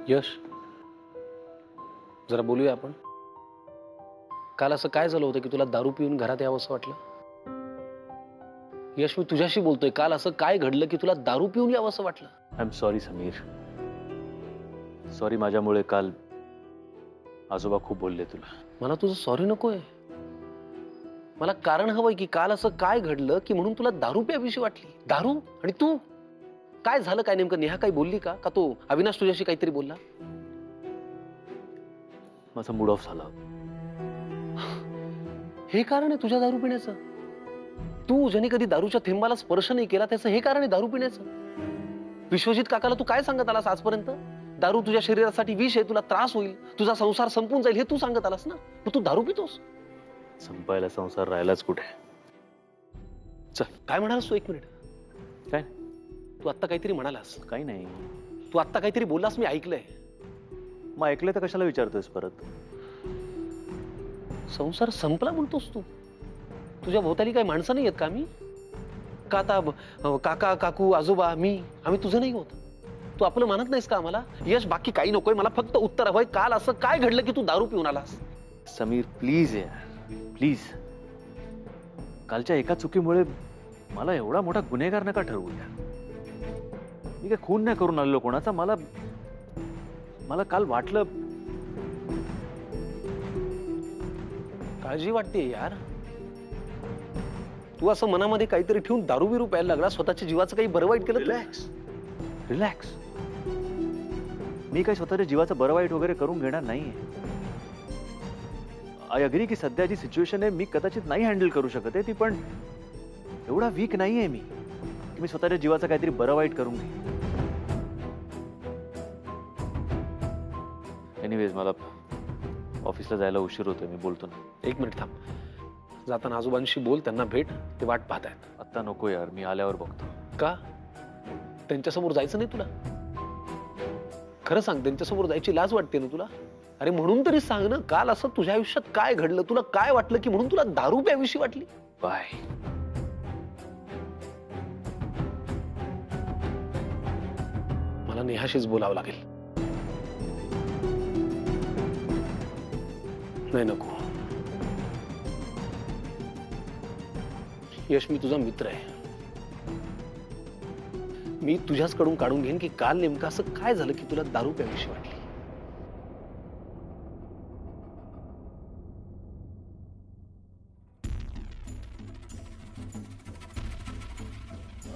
यश, जरा बोलूया आपण. काल असं काय झालं होतं की तुला दारू पिऊन घरात यावं असं वाटलं? यश, मी तुझ्याशी बोलतोय. काल असं काय घडलं की तुला दारू पिऊन यावं असं वाटलं? I am sorry Sameer. Sorry, माझ्यामुळे काल आजोबा खूप बोलले तुला. मला तुझं सॉरी नकोय. मला कारण हवंय की काल असं काय घडलं की म्हणून तुला दारू प्यावीशी वाटली. दारू आणि तू. काय झालं? काय नेमकं? नेहा काही बोलली का? का तो अविनाश तुझ्याशी काहीतरी बोलला? माझा मूड ऑफ झाला. हे कारण आहे तुझ्या दारू पिण्याचं? तू ज्याने कधी दारूच्या थेंबाला स्पर्श नाही केला त्याचं हे कारण आहे दारू पिण्याचं? विश्वजित काकाला तू काय सांगत आलास आजपर्यंत? दारू तुझ्या शरीरासाठी विष आहे, तुला त्रास होईल, तुझा संसार संपून जाईल हे तू सांगत आलास ना. मग तू दारू पितोस? संपायला संसार राहिलाच कुठे. चल, काय म्हणालास तू? एक मिनिट. काय? तू आत्ता काहीतरी म्हणालास. काही नाही. तू आत्ता काहीतरी बोललास, मी ऐकलंय. मग ऐकलं तर कशाला विचारतोयस परत? संसार संपला म्हणतोस तू? तुझ्या भोवताली काही माणसं नाही आहेत का? मी का आता काका काकू आजोबा मी आम्ही तुझं नाही होत? तू आपलं मानत नाहीस का आम्हाला? यश, बाकी काही नकोय मला, फक्त उत्तर हवंय. काल असं काय घडलं की तू दारू पिऊन आलास? समीर प्लीज यार, प्लीज. कालच्या एका चुकीमुळे मला एवढा मोठा गुन्हेगार नका ठरवू यार. मी काय खून नाही करून आलेलो कोणाचा. मला काल वाटलं. काळजी वाटते यार. तू असं मनामध्ये काहीतरी ठेवून दारू बिरू प्यायला लागला. स्वतःच्या जीवाचं काही बरं वाईट केलं? Relax, relax. मी काही स्वतःच्या जीवाचं बरं वाईट वगैरे करून घेणार नाहीये. आय अग्री की सध्याची सिच्युएशन आहे, मी कदाचित नाही हँडल करू शकत आहे ती, पण एवढा वीक नाहीये मी की मी स्वतःच्या जीवाचं काहीतरी बरं वाईट करून घेईन. एनिवेज, मला ऑफिसला जायला उशीर होतोय, मी बोलतो ना. एक मिनिट थांब. जाताना आजोबांशी बोल, त्यांना भेट, ते वाट पाहत आहेत. आत्ता नको यार, मी आल्यावर बघतो. का? त्यांच्यासमोर जायचं नाही तुला? खरं सांग, त्यांच्यासमोर जायची लाज वाटते ना तुला? अरे म्हणून तरी सांग ना, काल असं तुझ्या आयुष्यात काय घडलं? तुला काय वाटलं की म्हणून तुला दारू प्यावीशी वाटली? बाय. मला नेहाशीच बोलावं लागेल. नाही, नको. यश, मी तुझा मित्र आहे. मी तुझ्याचकडून काढून घेईन की काल नेमकं असं काय झालं की तुला दारू प्यावीशी वाटली.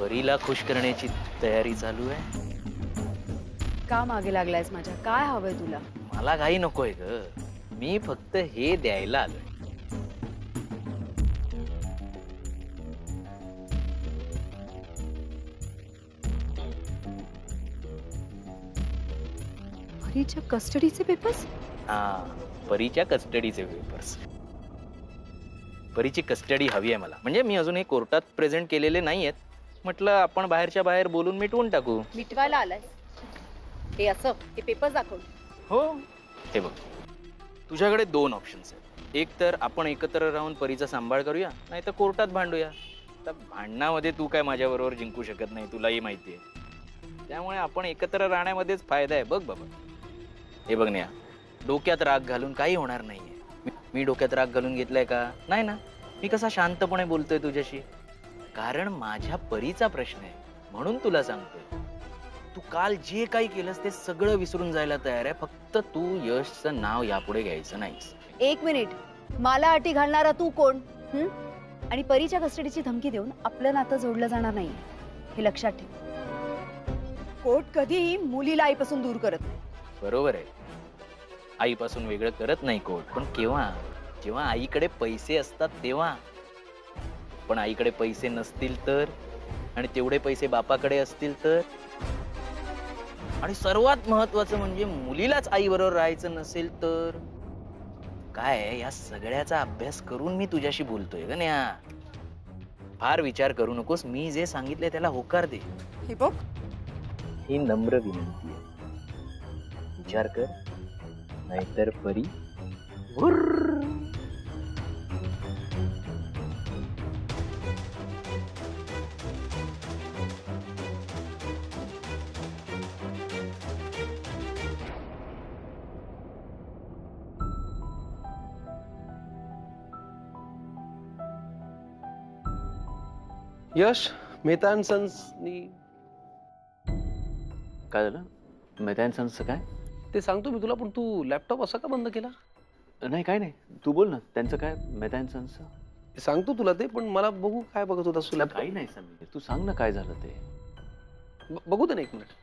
परीला खुश करण्याची तयारी चालू आहे. का मागे लागलायस माझ्या? काय हवंय तुला? मला काही नकोय ग. मी फक्त हे द्यायला आलोय. परीच्या कस्टडीचे पेपर्स? हा, परीच्या कस्टडीचे पेपर्स. परीची कस्टडी हवी आहे मला. म्हणजे मी अजूनही कोर्टात प्रेझेंट केलेले नाहीयेत. म्हटलं आपण बाहेरच्या बाहेर बोलून मिटवून टाकू. मिटवायला आलाय? हे असं हे पेपर्स दाखव. हो, हे बघ, तुझ्याकडे दोन ऑप्शन्स आहेत. एक तर आपण एकत्र राहून परीचा सांभाळ करूया, नाही तर कोर्टात भांडूया. तर भांडणामध्ये तू काय माझ्याबरोबर जिंकू शकत नाही, तुलाही माहिती आहे. त्यामुळे आपण एकत्र राहण्यामध्येच फायदा आहे. बघ बाबा, हे बघ नेहा, डोक्यात राग घालून काही होणार नाहीये. मी डोक्यात राग घालून घेतलाय का? नाही ना. मी कसा शांतपणे बोलतोय तुझ्याशी, कारण माझ्या परीचा प्रश्न आहे म्हणून तुला सांगतोय. तू काल जे काही केलंस ते सगळं विसरून जायला तयार आहे. फक्त तू यशचं नाव यापुढे घ्यायचं नाहीस. एक मिनिट. मला अटी घालणारा तू कोण? आणि परीच्या कस्टडीची धमकी देऊन आपलं नातं जोडलं जाणार नाही, हे लक्षात ठेव. कोर्ट कधीही मुलीला आईपासून दूर करत नाही. बरोबर आहे, आईपासून वेगळं करत नाही कोर्ट. पण केव्हा? जेव्हा आईकडे पैसे असतात तेव्हा. पण आईकडे पैसे नसतील तर, आणि तेवढे पैसे बापाकडे असतील तर, आणि सर्वात महत्वाचं म्हणजे मुलीलाच आई बरोबर राहायचं नसेल तर काय? या सगळ्याचा अभ्यास करून मी तुझ्याशी बोलतोय ग नेहा. फार विचार करू नकोस. मी जे सांगितले त्याला होकार दे. हे बघ, ही नम्र विनंती आहे. विचार कर, नाहीतर परी यश मेहता अँड सन्सनी काय झालं? मेहता अँड सन्सचं काय? ते सांगतो मी तुला, पण तू लॅपटॉप असा का बंद केला? नाही काय नाही, तू बोल ना. त्यांचं काय मेहता अँड सन्सचं? ते सांगतो तुला ते, पण मला बघू काय बघत होता तू लॅपटॉप. काही नाही समीर, तू सांग ना काय झालं ते. बघू दे ना एक मिनिट.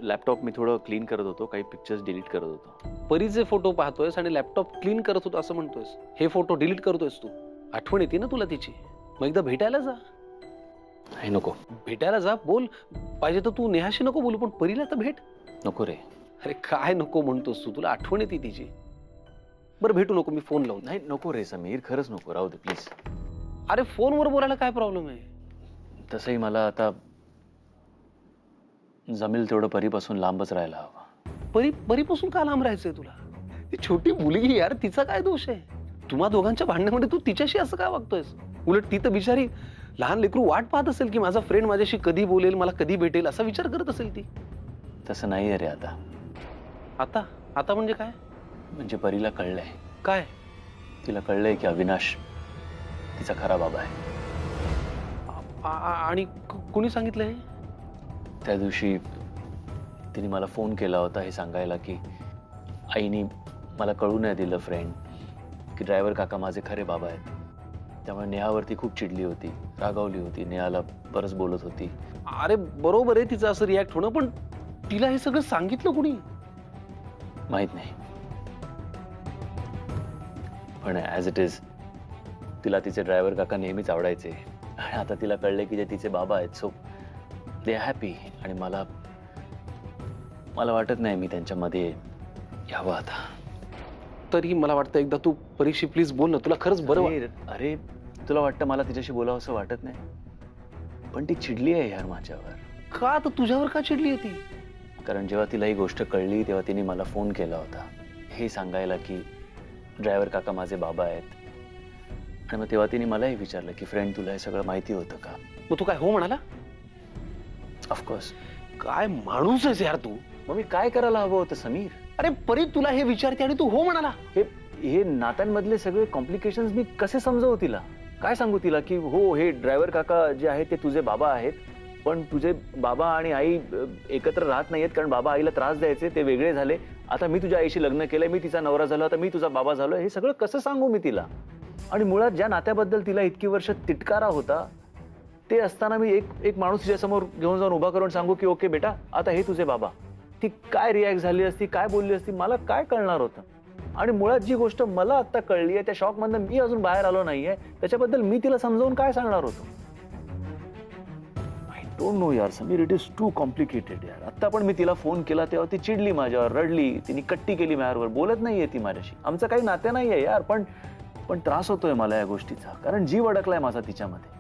लॅपटॉप मी थोडं क्लीन करत होतो, काही पिक्चर्स डिलीट करत होतो. परीचे फोटो पाहतोयस आणि लॅपटॉप क्लीन करत होतो असं म्हणतोयस. हे फोटो डिलीट करतोयस तू. आठवण येते ना तुला तिची. मग एकदा भेटायला जा. नाही नको. भेटायला जा, बोल. पाहिजे तर तू नेहाशी नको बोलू, पण परीला तर भेट. नको रे. अरे काय नको म्हणतोस तू? तुला आठवण येते तिची. बरं भेटू नको, मी फोन लावून. नाही नको रे समीर, खरंच नको, राहू दे प्लीज. अरे फोनवर बोलायला काय प्रॉब्लेम आहे? तसंही मला आता जमेल तेवढं परीपासून लांबच राहायला हवं. परीपासून का लांब राहायचंय तुला? ती छोटी मुलगी यार, तिचा काय दोष आहे? तुम्हा दोघांच्या भांडणामध्ये तू तिच्याशी असं काय वागतोयस? उलट ती तर बिचारी लहान लेकरू वाट पाहत असेल की माझा फ्रेंड माझ्याशी कधी बोलेल, मला कधी भेटेल, असा विचार करत असेल ती. तसं नाही रे आता. आता आता म्हणजे काय? म्हणजे परीला कळलंय. काय? तिला कळलंय की अविनाश तिचा खरा बाबा आहे. आणि कुणी सांगितलं हे? त्या दिवशी तिने मला फोन केला होता हे सांगायला की आईने मला कळू नाही दिलं फ्रेंड की ड्रायव्हर काका माझे खरे बाबा आहेत. त्यामुळे नेहावरती खूप चिडली होती, रागावली होती, नेहाला बरंच बोलत होती. अरे बरोबर आहे तिचं असं रिॲक्ट होणं, पण तिला हे सगळं सांगितलं कुणी? माहित नाही, पण ॲज इट इज तिला तिचे ड्रायव्हर काका नेहमीच आवडायचे आणि आता तिला कळले की जे तिचे बाबा आहेत, सो दे हॅपी. आणि मला वाटत नाही मी त्यांच्यामध्ये यावं आता. तरी मला वाटतं एकदा तू परीक्षी प्लीज बोल ना, तुला खरंच बरं अरे तुला वाटतं मला तिच्याशी बोलावं असं वाटत नाही, पण ती चिडली आहे यार माझ्यावर. का? तर तुझ्यावर का चिडली आहे ती? कारण जेव्हा तिला ही गोष्ट कळली तेव्हा तिने मला फोन केला होता हे सांगायला की ड्रायव्हर काका माझे बाबा आहेत. आणि मग तेव्हा तिने मलाही विचारलं की फ्रेंड तुला हे सगळं माहिती होतं का? मग तू काय हो म्हणाला? ऑफकोर्स. काय माणूस आहेस यार तू. मग मी काय करायला हवं होतं समीर? अरे परी तुला हे विचारते आणि तू हो म्हणाला. हे नात्यांमधले सगळे कॉम्प्लिकेशन्स मी कसे समजवू तिला? काय सांगू तिला की हो हे ड्रायव्हर काका जे आहेत ते तुझे बाबा आहेत, पण तुझे बाबा आणि आई एकत्र राहत नाहीयेत कारण बाबा आईला त्रास द्यायचे, ते वेगळे झाले. आता मी तुझ्या आईशी लग्न केलंय, मी तिचा नवरा झालो, आता मी तुझा बाबा झालो. हे सगळं कसं सांगू मी तिला? आणि मुळात ज्या नात्याबद्दल तिला इतकी वर्ष तिटकारा होता ते असताना मी एक माणूस तिच्यासमोर घेऊन जाऊन उभा करून सांगू की ओके बेटा आता हे तुझे बाबा, ती काय रिॲक्ट झाली असती, काय बोलली असती, मला काय कळणार होतं? आणि मुळात जी गोष्ट मला आता कळली आहे त्या शॉक मधनं मी अजून बाहेर आलो नाहीये, त्याच्याबद्दल मी तिला समजावून काय सांगणार होतो? आय डोंट नो यार Sameer, it is too complicated यार. आता पण मी तिला फोन केला तेव्हा ती चिडली माझ्यावर, रडली, तिने कट्टी केली माझ्यावर, बोलत नाहीये ती माझ्याशी. आमचं काही नाते नाहीये यार, पण त्रास होतोय मला या गोष्टीचा, कारण जीव अडकलाय माझा तिच्यामध्ये.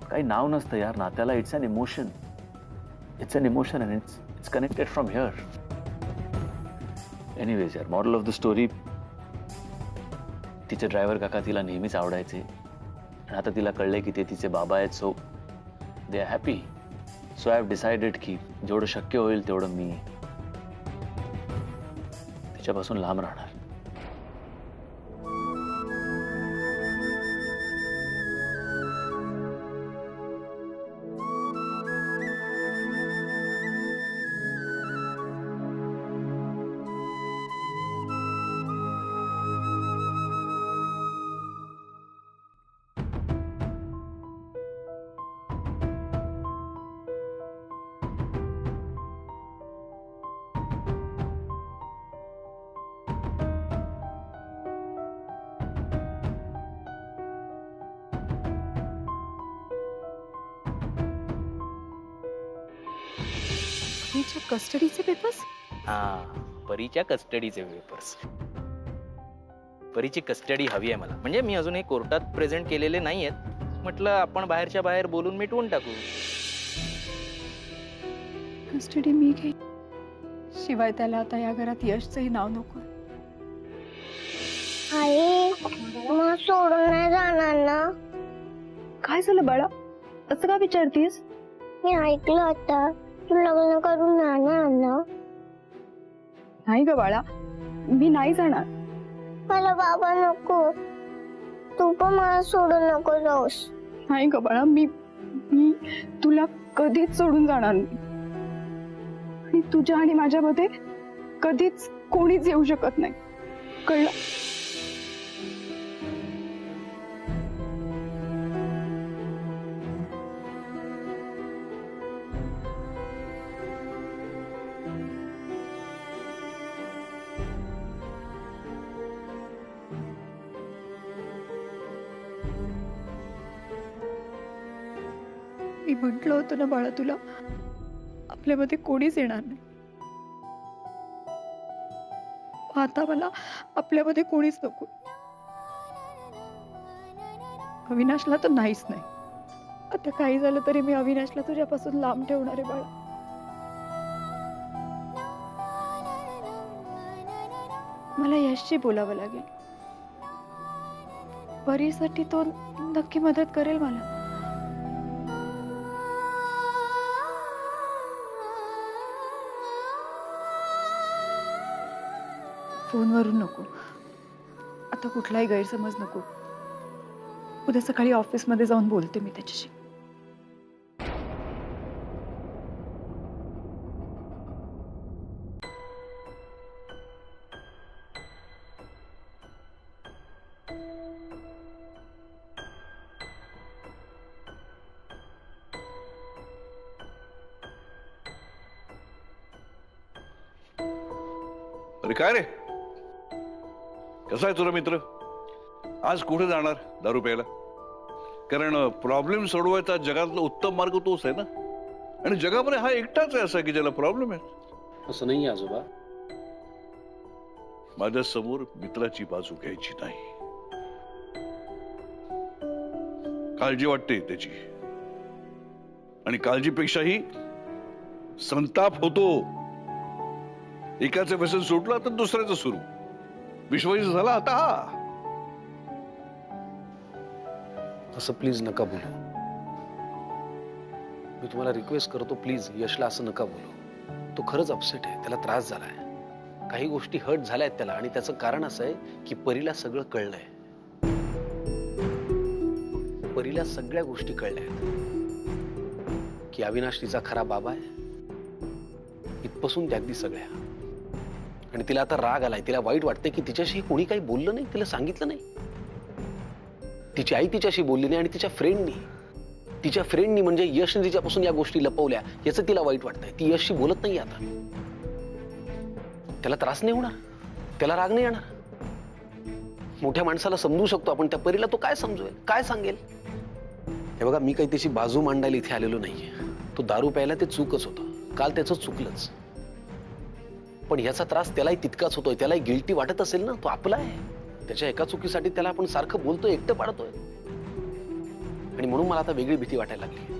काही नाव नसतं यार नात्याला. It's an emotion, it's an emotion and it's connected from here. Anyways यार, मॉरल ऑफ द स्टोरी, तिचे ड्रायव्हर काका तिला नेहमीच आवडायचे आणि आता तिला कळले की ते तिचे बाबा आहेत, so they are happy. So I have decided की जेवढं शक्य होईल तेवढं मी तिच्यापासून लांब राहणार. परीच्या कस्टडीचे पेपर्स? हा, परीच्या कस्टडीचे पेपर्स. परीची कस्टडी हवी आहे मला, म्हणजे मी अजूनही कोर्टात प्रेझेंट केलेले नाहीयेत. म्हटलं आपण बाहेरच्या बाहेर बोलून मिटवून टाकू. कस्टडी मी घेईन, शिवाय त्याला आता या घरात यशचंही नाव नको. आई मग सोडून नाही जाणार ना? काय झालं बाळा, असं का विचारतीस? मी ऐकलं आता तू लग्न करून जाणार ना? नाही ग बाळा, मी नाही जाणार. मला बाबा नको. तू पण मला सोडून नको जाऊस. नाही ग बाळा, मी मी तुला कधीच सोडून जाणार नाही. आणि तुझ्या आणि माझ्यामध्ये कधीच कोणीच येऊ शकत नाही, कळलं? मी म्हटलं होतं ना बाळा तुला, आपल्यामध्ये कोणीच येणार नाही. आता मला आपल्यामध्ये कोणीच नको. अविनाशला तर नाहीच नाही. आता काही झालं तरी मी अविनाशला तुझ्यापासून लांब ठेवणार आहे बाळा. मला यशशी बोलावं लागेल. परीसाठी तो नक्की मदत करेल मला. फोनवरून नको, आता कुठलाही गैरसमज नको. उद्या सकाळी ऑफिसमध्ये जाऊन बोलते मी त्याच्याशी. अरे काय रे, कसा आहे तुझा मित्र? आज कुठे जाणार दारू प्यायला? कारण प्रॉब्लेम सोडवायचा जगातला उत्तम मार्ग तोच आहे ना. आणि जगामध्ये हा एकटाच आहे असा की ज्याला प्रॉब्लेम आहे. असं नाही आजोबा. माझ्या समोर मित्राची बाजू घ्यायची नाही. काळजी वाटते त्याची, आणि काळजीपेक्षाही संताप होतो. एकाचं व्यसन सुटलं तर दुसऱ्याचं सुरू. विश्वास झाला आता हा. असं प्लीज नका बोलू. मी तुम्हाला रिक्वेस्ट करतो, प्लीज यशला असं नका बोलू. तो खरंच अपसेट आहे, त्याला त्रास झालाय. काही गोष्टी हर्ट झाल्या आहेत त्याला, आणि त्याचं कारण असं आहे की परीला सगळं कळलंय. परीला सगळ्या गोष्टी कळल्या आहेत की अविनाश तिचा खरा बाबा आहे. इथपासून ते अगदी सगळ्या. आणि तिला आता राग आलाय, तिला वाईट वाटतंय की तिच्याशी कोणी काही बोललं नाही, तिला सांगितलं नाही. तिची आई तिच्याशी बोलली नाही, आणि तिच्या फ्रेंडनी म्हणजे यशने तिच्यापासून या गोष्टी लपवल्या, याचं तिला वाईट वाटतंय. ती यशशी बोलत नाही आता. त्याला त्रास नाही होणार, त्याला राग नाही येणार. मोठ्या माणसाला समजू शकतो आपण, त्या परीला तो काय समजवेल, काय सांगेल? हे बघा, मी काही त्याची बाजू मांडायला इथे आलेलो नाहीये. तो दारू प्यायला ते चूकच होतं, काल त्याचं चुकलंच. पण याचा त्रास त्यालाही तितकाच होतोय. त्यालाही गिल्टी वाटत असेल ना, तो आपला आहे. त्याच्या एका चुकीसाठी त्याला आपण सारखं बोलतोय, एकटं पाडतोय. आणि म्हणून मला आता वेगळी भीती वाटायला लागली.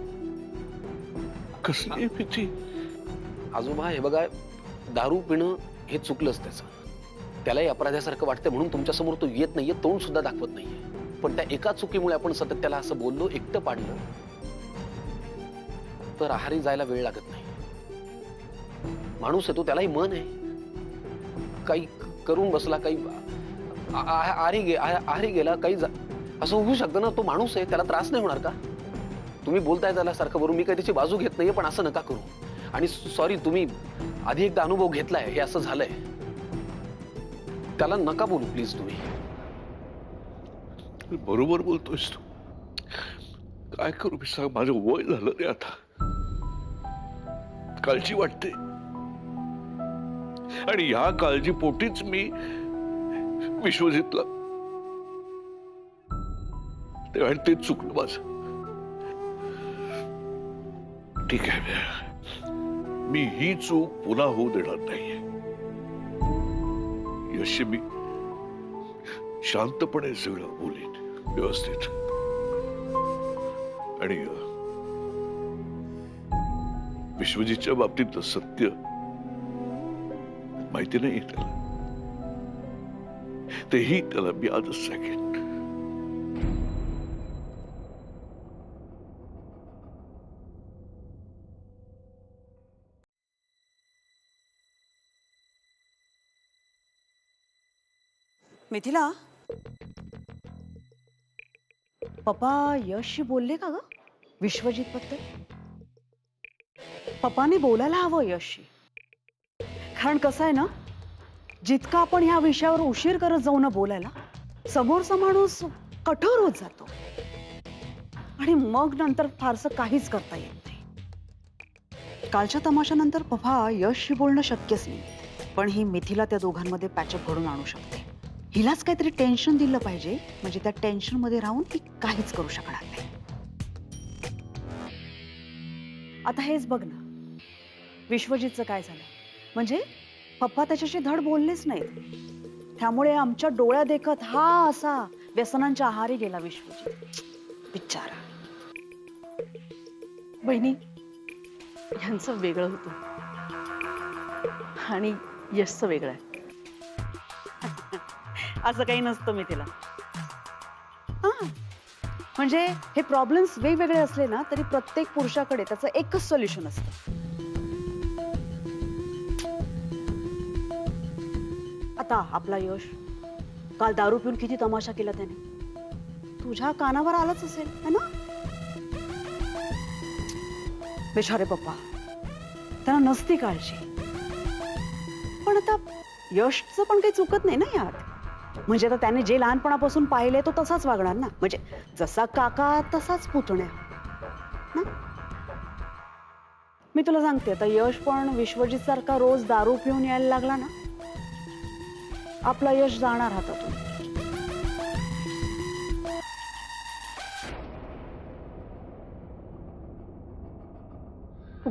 कसली भीती? आजोबा हे बघा, दारू पिणं हे चुकलंच त्याचं. त्यालाही अपराध्यासारखं वाटतं, म्हणून तुमच्यासमोर तो येत नाहीये, तोंड सुद्धा दाखवत नाहीये. पण त्या एका चुकीमुळे आपण सतत त्याला असं बोललो, एकटं पाडलं, तर आहारी जायला वेळ लागत नाही. माणूस आहे तो, त्यालाही मन आहे. काही करून बसला, काही आहारी गेला, काही असं होऊ शकतं ना. तो माणूस आहे, त्याला त्रास नाही होणार का? तुम्ही बोलताय त्याला सारखं बरोबर, मी काही त्याची बाजू घेत नाहीये, पण असं नका करू. आणि सॉरी, तुम्ही आधी एकदा अनुभव घेतलाय, हे असं झालंय. त्याला नका बोलू प्लीज तुम्ही. बरोबर बोलतोयस तू. काय करू मी सांग, माझं वय झालं रे आता. काळजी वाटते, आणि ह्या काळजी पोटीच मी विश्वजितला, आणि ते चुकलं माझं. ठीक आहे, मी ही चूक पुन्हा होऊ देणार नाहीये. यश, मी शांतपणे सगळं बोलीन व्यवस्थित. आणि विश्वजितच्या बाबतीत सत्य माहिती नाही त्याला, तेही त्याला मी आजच सांगेन. मिथिला, पप्पा यशशी बोलले का ग विश्वजित बद्दल? पप्पाने बोलायला हवं यशशी. कारण कसं आहे ना, जितका आपण ह्या विषयावर उशीर करत जाऊ ना बोलायला, समोरचा माणूस कठोर होत जातो आणि मग नंतर फारसं काहीच करता येत नाही. कालच्या तमाशानंतर पप्पा यशशी बोलणं शक्यच नाही, पण ही मिथिला त्या दोघांमध्ये पॅचअप घडून आणू शकते. हिलाच काहीतरी टेन्शन दिलं पाहिजे, म्हणजे त्या टेन्शन मध्ये राहून ती काहीच करू शकणार नाही. आता हेच बघ ना, विश्वजितचं काय झालं, म्हणजे पप्पा त्याच्याशी धड बोललेच नाहीत. त्यामुळे आमच्या डोळ्या देखत हा असा व्यसनांच्या आहारी गेला विश्वजित. बिचारा. बहिणी, यांचं वेगळं होतं आणि यशचं वेगळं आहे. असं काही नसतं मी तिला. म्हणजे हे प्रॉब्लेम्स वेगवेगळे असले ना तरी प्रत्येक पुरुषाकडे त्याचं एकच सोल्युशन असतं. आता आपला यश काल दारू पिऊन किती तमाशा केला त्याने, तुझ्या कानावर आलंच असेल है ना. बिचारे पप्पा, त्यांना नसती काळजी. पण आता यशचं पण काही चुकत नाही ना यात. म्हणजे आता त्याने जे लहानपणापासून पाहिले तो तसाच वागणार ना. म्हणजे जसा काका तसाच पुतण्या ना. मी तुला सांगते, आता यश पण विश्वजित सारखा रोज दारू पिऊन यायला लागला ना, आपला यश जाणार हातातून.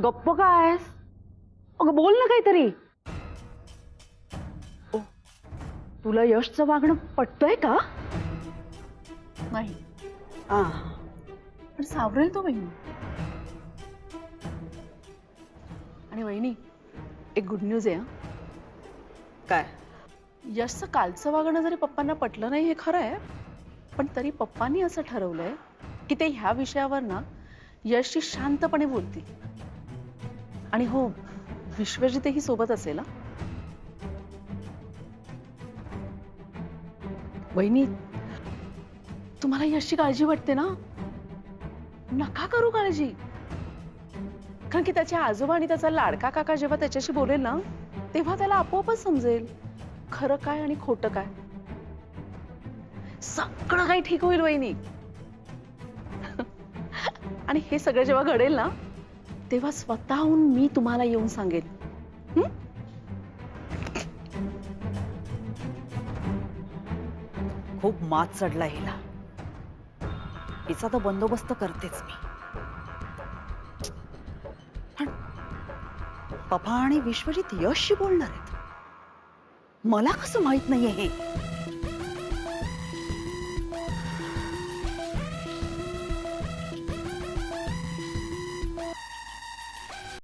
गप्प काय, अगं बोल ना काहीतरी. तुला यशचं वागणं पटतंय का? नाही, आ, पण सावरेल तो बहिणी. आणि वहिनी, एक गुड न्यूज आहे हा. काय? यशचं कालचं वागणं जरी पप्पांना पटलं नाही हे खरं आहे, पण तरी पप्पांनी असं ठरवलंय की ते ह्या विषयावर ना यशशी शांतपणे बोलतील. आणि हो, विश्वजितही सोबत असेल. वहिनी, तुम्हाला यशची काळजी वाटते ना, नका करू काळजी. कारण की त्याचे आजोबा आणि त्याचा लाडका काका जेव्हा त्याच्याशी बोलेल ना, तेव्हा त्याला आपोआपच समजेल खरं काय आणि खोटं काय. सगळं काही ठीक होईल वहिनी. आणि हे सगळं जेव्हा घडेल ना, तेव्हा स्वतःहून मी तुम्हाला येऊन सांगेन. खूप मात चढला हिला. हिचा तर बंदोबस्त करतेच मी. पण पप्पा आणि विश्वजित यशशी बोलणार आहेत, मला कसं माहित नाहीये हे.